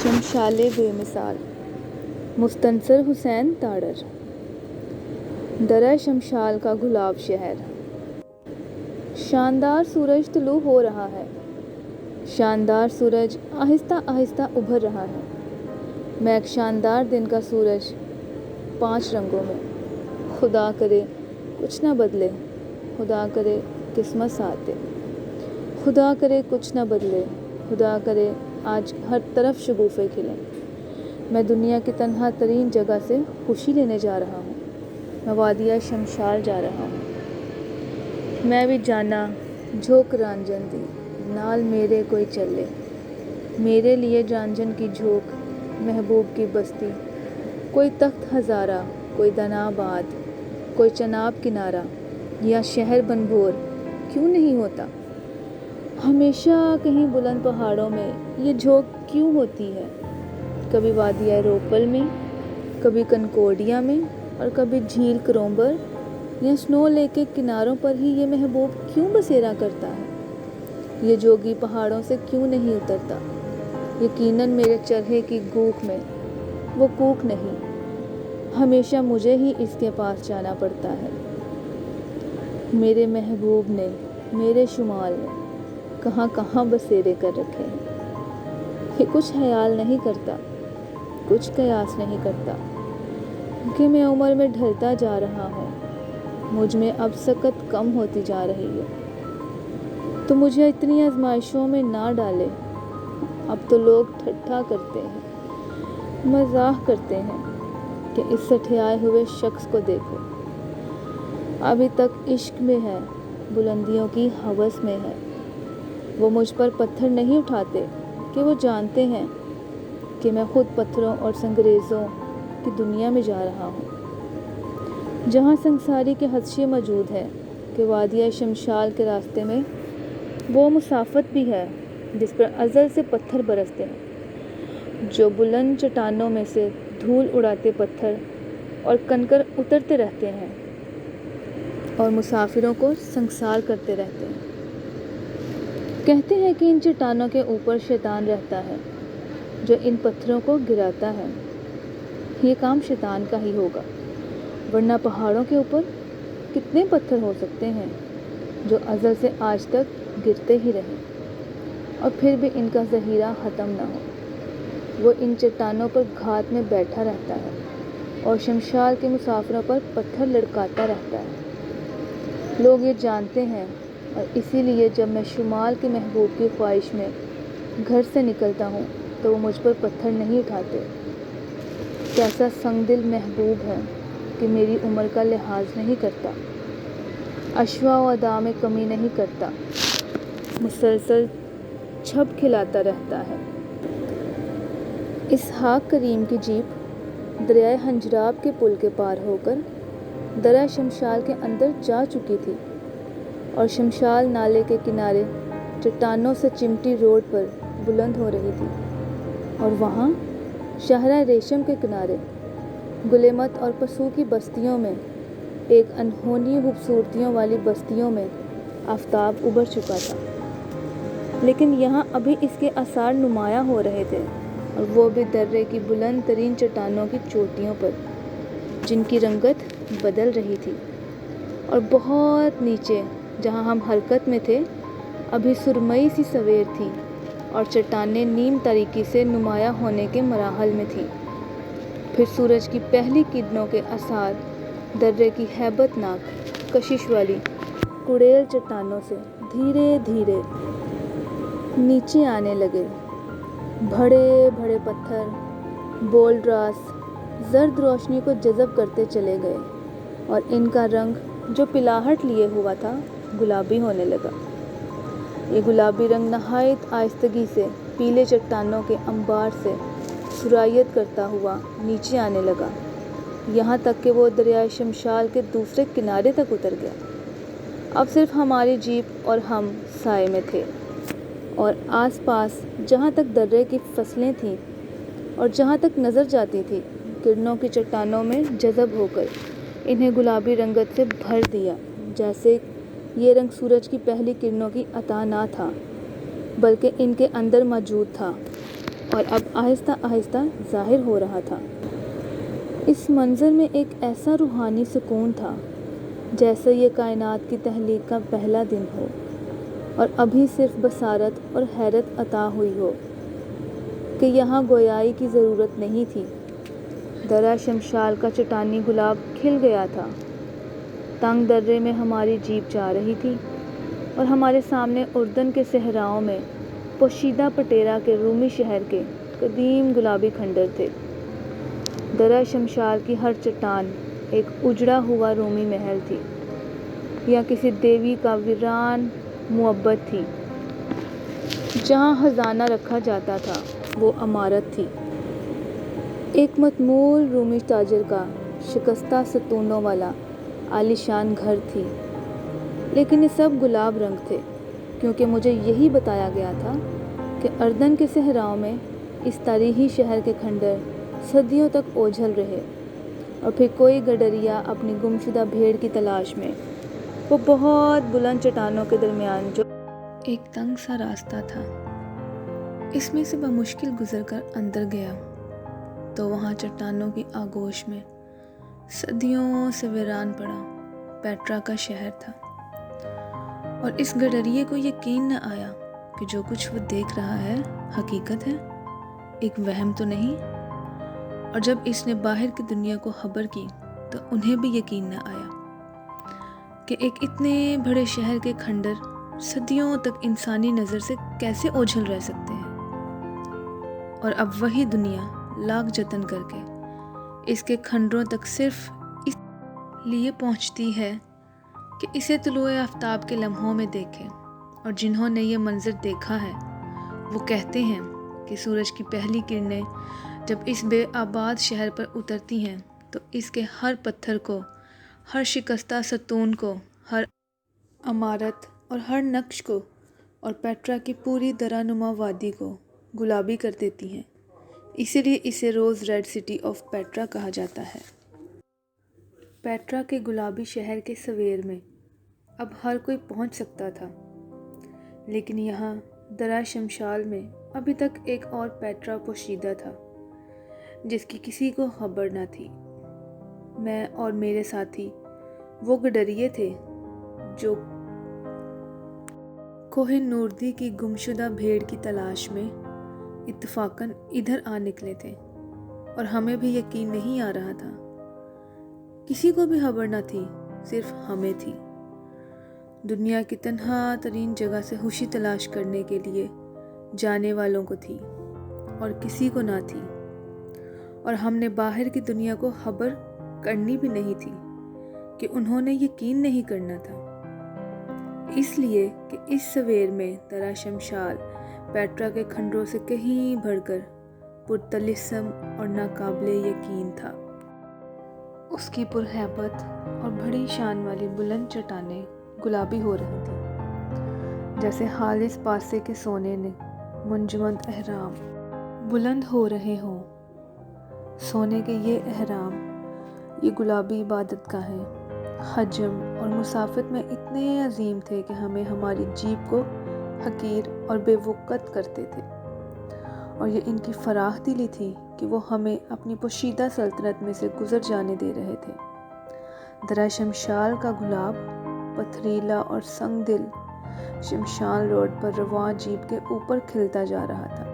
شمشالِ بے مثال مستنصر حسین تاڑر۔ درہ شمشال کا گلاب شہر۔ شاندار سورج طلوع ہو رہا ہے۔ شاندار سورج آہستہ آہستہ ابھر رہا ہے۔ میں ایک شاندار دن کا سورج 5 رنگوں میں۔ خدا کرے کچھ نہ بدلے، خدا کرے قسمت ساتھ دے، خدا کرے کچھ نہ بدلے، خدا کرے آج ہر طرف شگوفے کھلیں۔ میں دنیا کی تنہا ترین جگہ سے خوشی لینے جا رہا ہوں۔ میں وادیِ شمشال جا رہا ہوں۔ میں بھی جانا جھوک رانجھن دی، نال میرے کوئی چلے۔ میرے لیے رانجھن کی جھوک، محبوب کی بستی، کوئی تخت ہزارہ، کوئی دنا آباد، کوئی چناب کنارہ، یا شہر بنبھور کیوں نہیں ہوتا؟ ہمیشہ کہیں بلند پہاڑوں میں یہ جھوک کیوں ہوتی ہے؟ کبھی وادیِ روپل میں، کبھی کنکوڈیا میں، اور کبھی جھیل کرومبر یا سنو لیک کے کناروں پر ہی یہ محبوب کیوں بسیرا کرتا ہے؟ یہ جوگی پہاڑوں سے کیوں نہیں اترتا؟ یقیناً میرے چرہے کی گوکھ میں وہ کوک نہیں، ہمیشہ مجھے ہی اس کے پاس جانا پڑتا ہے۔ میرے محبوب نے میرے شمال میں کہاں کہاں بسیرے کر رکھے ہیں۔ یہ کچھ خیال نہیں کرتا، کچھ قیاس نہیں کرتا کہ میں عمر میں ڈھلتا جا رہا ہوں، مجھ میں اب سکت کم ہوتی جا رہی ہے۔ تو مجھے اتنی آزمائشوں میں نہ ڈالے۔ اب تو لوگ ٹھٹھا کرتے ہیں، مزاح کرتے ہیں کہ اس سٹھیائے ہوئے شخص کو دیکھو، ابھی تک عشق میں ہے، بلندیوں کی ہوس میں ہے۔ وہ مجھ پر پتھر نہیں اٹھاتے کہ وہ جانتے ہیں کہ میں خود پتھروں اور سنگریزوں کی دنیا میں جا رہا ہوں، جہاں سنساری کے حدشے موجود ہے کہ وادیِ شمشال کے راستے میں وہ مسافت بھی ہے جس پر ازل سے پتھر برستے ہیں، جو بلند چٹانوں میں سے دھول اڑاتے پتھر اور کنکر اترتے رہتے ہیں اور مسافروں کو سنگسار کرتے رہتے ہیں۔ کہتے ہیں کہ ان چٹانوں کے اوپر شیطان رہتا ہے جو ان پتھروں کو گراتا ہے۔ یہ کام شیطان کا ہی ہوگا، ورنہ پہاڑوں کے اوپر کتنے پتھر ہو سکتے ہیں جو ازل سے آج تک گرتے ہی رہیں اور پھر بھی ان کا ذخیرہ ختم نہ ہو۔ وہ ان چٹانوں پر گھات میں بیٹھا رہتا ہے اور شمشال کے مسافروں پر پتھر لڑکاتا رہتا ہے۔ لوگ یہ جانتے ہیں، اور اسی لیے جب میں شمال کے محبوب کی خواہش میں گھر سے نکلتا ہوں تو وہ مجھ پر پتھر نہیں اٹھاتے۔ کیسا سنگ دل محبوب ہے کہ میری عمر کا لحاظ نہیں کرتا، اشوا و ادا میں کمی نہیں کرتا، مسلسل چھب کھلاتا رہتا ہے۔ اسحاق کریم کی جیپ دریائے ہنجراب کے پل کے پار ہو کر درہ شمشال کے اندر جا چکی تھی، اور شمشال نالے کے کنارے چٹانوں سے چمٹی روڈ پر بلند ہو رہی تھی، اور وہاں شاہراہ ریشم کے کنارے گلیمت اور پسو کی بستیوں میں، ایک انہونی خوبصورتیوں والی بستیوں میں آفتاب ابھر چکا تھا، لیکن یہاں ابھی اس کے آثار نمایاں ہو رہے تھے، اور وہ بھی درے کی بلند ترین چٹانوں کی چوٹیوں پر جن کی رنگت بدل رہی تھی، اور بہت نیچے جہاں ہم حرکت میں تھے ابھی سرمئی سی سویر تھی اور چٹانیں نیم تاریکی سے نمایاں ہونے کے مراحل میں تھیں۔ پھر سورج کی پہلی کرنوں کے آثار درے کی ہیبت ناک کشش والی کڑیل چٹانوں سے دھیرے دھیرے نیچے آنے لگے۔ بڑے بڑے پتھر بولڈ راس زرد روشنی کو جذب کرتے چلے گئے، اور ان کا رنگ جو پلاہٹ لیے ہوا تھا گلابی ہونے لگا۔ یہ گلابی رنگ نہایت آہستگی سے پیلے چٹانوں کے انبار سے سرایت کرتا ہوا نیچے آنے لگا، یہاں تک کہ وہ دریائے شمشال کے دوسرے کنارے تک اتر گیا۔ اب صرف ہماری جیپ اور ہم سائے میں تھے، اور آس پاس جہاں تک درے کی فصلیں تھیں اور جہاں تک نظر جاتی تھی، کرنوں کی چٹانوں میں جذب ہو کر انہیں گلابی رنگت سے بھر دیا، جیسے یہ رنگ سورج کی پہلی کرنوں کی عطا نہ تھا بلکہ ان کے اندر موجود تھا۔ اور اب آہستہ آہستہ ظاہر ہو رہا تھا۔ اس منظر میں ایک ایسا روحانی سکون تھا جیسے یہ کائنات کی تخلیق کا پہلا دن ہو اور ابھی صرف بصارت اور حیرت عطا ہوئی ہو کہ یہاں گویائی کی ضرورت نہیں تھی۔ درہ شمشال کا چٹانی گلاب کھل گیا تھا۔ تنگ درے میں ہماری جیپ جا رہی تھی اور ہمارے سامنے اردن کے صحراؤں میں پوشیدہ پٹیرا کے رومی شہر کے قدیم گلابی کھنڈر تھے۔ درہ شمشال کی ہر چٹان ایک اجڑا ہوا رومی محل تھی یا کسی دیوی کا ویران معبد تھی۔ جہاں خزانہ رکھا جاتا تھا وہ عمارت تھی، ایک متمول رومی تاجر کا شکستہ ستونوں والا عالیشان گھر تھی، لیکن یہ سب گلاب رنگ تھے، کیونکہ مجھے یہی بتایا گیا تھا کہ اردن کے صحراؤں میں اس تاریخی شہر کے کھنڈر صدیوں تک اوجھل رہے اور پھر کوئی گڈریا اپنی گمشدہ بھیڑ کی تلاش میں وہ بہت بلند چٹانوں کے درمیان جو ایک تنگ سا راستہ تھا، اس میں سے بمشکل گزر کر اندر گیا تو وہاں چٹانوں کی آغوش میں صدیوں سے ویران پڑا پیٹرا کا شہر تھا، اور اس گڈریے کو یقین نہ آیا کہ جو کچھ وہ دیکھ رہا ہے حقیقت ہے، ایک وہم تو نہیں۔ اور جب اس نے باہر کی دنیا کو خبر کی تو انہیں بھی یقین نہ آیا کہ ایک اتنے بڑے شہر کے کھنڈر صدیوں تک انسانی نظر سے کیسے اوجھل رہ سکتے ہیں، اور اب وہی دنیا لاکھ جتن کر کے اس کے کھنڈروں تک صرف اس لیے پہنچتی ہے کہ اسے طلوع آفتاب کے لمحوں میں دیکھیں، اور جنہوں نے یہ منظر دیکھا ہے وہ کہتے ہیں کہ سورج کی پہلی کرنیں جب اس بے آباد شہر پر اترتی ہیں تو اس کے ہر پتھر کو، ہر شکستہ ستون کو، ہر عمارت اور ہر نقش کو اور پیٹرا کی پوری درہ نما وادی کو گلابی کر دیتی ہیں۔ اسی لیے اسے rose red city of Petra کہا جاتا ہے۔ پیٹرا کے گلابی شہر کے سویر میں اب ہر کوئی پہنچ سکتا تھا، لیکن یہاں درہ شمشال میں ابھی تک ایک اور پیٹرا پوشیدہ تھا جس کی کسی کو خبر نہ تھی۔ میں اور میرے ساتھی وہ گڈریے تھے جو کوہ نوردی کی گمشدہ بھیڑ کی تلاش میں اتفاقاً ادھر آ نکلے تھے، اور ہمیں بھی یقین نہیں آ رہا تھا، کسی کو بھی خبر نہ تھی، صرف ہمیں تھی۔ دنیا کی تنہا ترین جگہ سے خوشی تلاش کرنے کے لیے جانے والوں کو تھی اور کسی کو نہ تھی، اور ہم نے باہر کی دنیا کو خبر کرنی بھی نہیں تھی کہ انہوں نے یقین نہیں کرنا تھا، اس لیے کہ اس سویر میں درہ شمشال پیٹرا کے کھنڈروں سے کہیں بڑھ کر پرطلسم اور ناقابل یقین تھا۔ اس کی پرہیبت اور بڑی شان والی بلند چٹانیں گلابی ہو رہی تھیں، جیسے خالص پاسے کے سونے نے منجمد اہرام بلند ہو رہے ہوں۔ سونے کے یہ اہرام، یہ گلابی عبادت گاہیں، حجم اور مسافت میں اتنے عظیم تھے کہ ہمیں ہماری جیپ کو حقیر اور بے وقت کرتے تھے، اور یہ ان کی فراخ دلی تھی کہ وہ ہمیں اپنی پوشیدہ سلطنت میں سے گزر جانے دے رہے تھے۔ درہ شمشال کا گلاب پتھریلا اور سنگ دل شمشان روڈ پر رواں جیپ کے اوپر کھلتا جا رہا تھا۔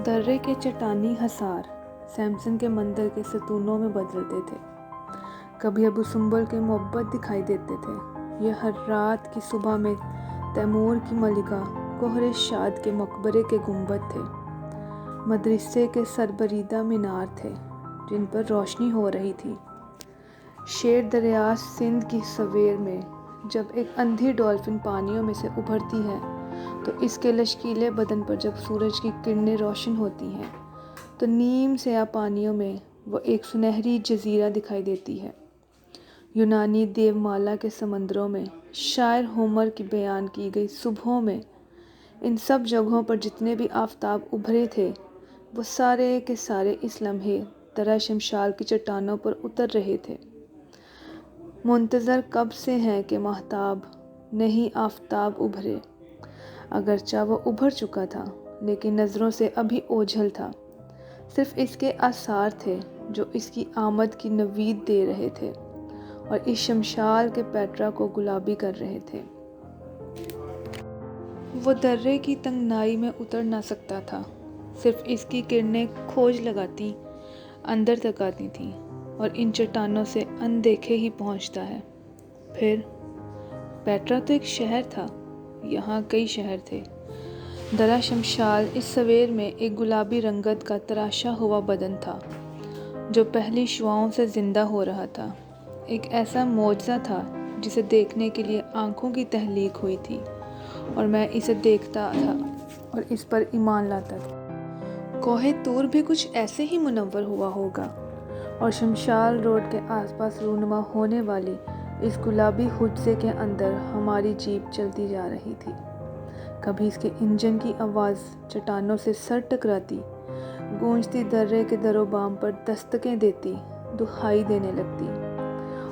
درے کے چٹانی حصار سیمسن کے مندر کے ستونوں میں بدلتے تھے، کبھی ابو سمبل کے معبد دکھائی دیتے تھے، یہ ہر رات کی صبح میں تیمور کی ملکہ گوہر شاد کے مقبرے کے گنبد تھے، مدرسے کے سربریدہ مینار تھے جن پر روشنی ہو رہی تھی۔ شیر دریا سندھ کی سویر میں جب ایک اندھی ڈولفن پانیوں میں سے ابھرتی ہے تو اس کے لچکیلے بدن پر جب سورج کی کرنیں روشن ہوتی ہیں تو نیم سیاہ پانیوں میں وہ ایک سنہری جزیرہ دکھائی دیتی ہے۔ یونانی دیومالا کے سمندروں میں، شاعر ہومر کی بیان کی گئی صبحوں میں، ان سب جگہوں پر جتنے بھی آفتاب ابھرے تھے وہ سارے کے سارے اس لمحے درہ شمشال کی چٹانوں پر اتر رہے تھے۔ منتظر کب سے ہیں کہ ماہتاب نہیں آفتاب ابھرے، اگرچہ وہ ابھر چکا تھا، لیکن نظروں سے ابھی اوجھل تھا۔ صرف اس کے آثار تھے جو اس کی آمد کی نوید دے رہے تھے اور اس شمشال کے پیٹرا کو گلابی کر رہے تھے۔ وہ درے کی تنگنائی میں اتر نہ سکتا تھا، صرف اس کی کرنیں کھوج لگاتی اندر تک آتی تھیں اور ان چٹانوں سے اندیکھے ہی پہنچتا ہے۔ پھر پیٹرا تو ایک شہر تھا، یہاں کئی شہر تھے۔ درا شمشال اس سویر میں ایک گلابی رنگت کا تراشا ہوا بدن تھا جو پہلی شعاؤں سے زندہ ہو رہا تھا، ایک ایسا معجزہ تھا جسے دیکھنے کے لیے آنکھوں کی تخلیق ہوئی تھی، اور میں اسے دیکھتا تھا اور اس پر ایمان لاتا تھا۔ کوہ طور بھی کچھ ایسے ہی منور ہوا ہوگا، اور شمشال روڈ کے آس پاس رونما ہونے والی اس گلابی حجرے کے اندر ہماری جیپ چلتی جا رہی تھی۔ کبھی اس کے انجن کی آواز چٹانوں سے سر ٹکراتی، گونجتی درے کے در و بام پر دستکیں دیتی، دہائی دینے لگتی،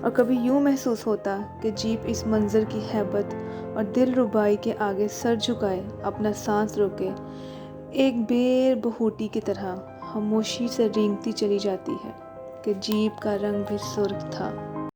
اور کبھی یوں محسوس ہوتا کہ جیپ اس منظر کی ہیبت اور دل ربائی کے آگے سر جھکائے اپنا سانس روکے ایک بیر بہوٹی کی طرح خاموشی سے رینگتی چلی جاتی ہے کہ جیپ کا رنگ بھی سرخ تھا۔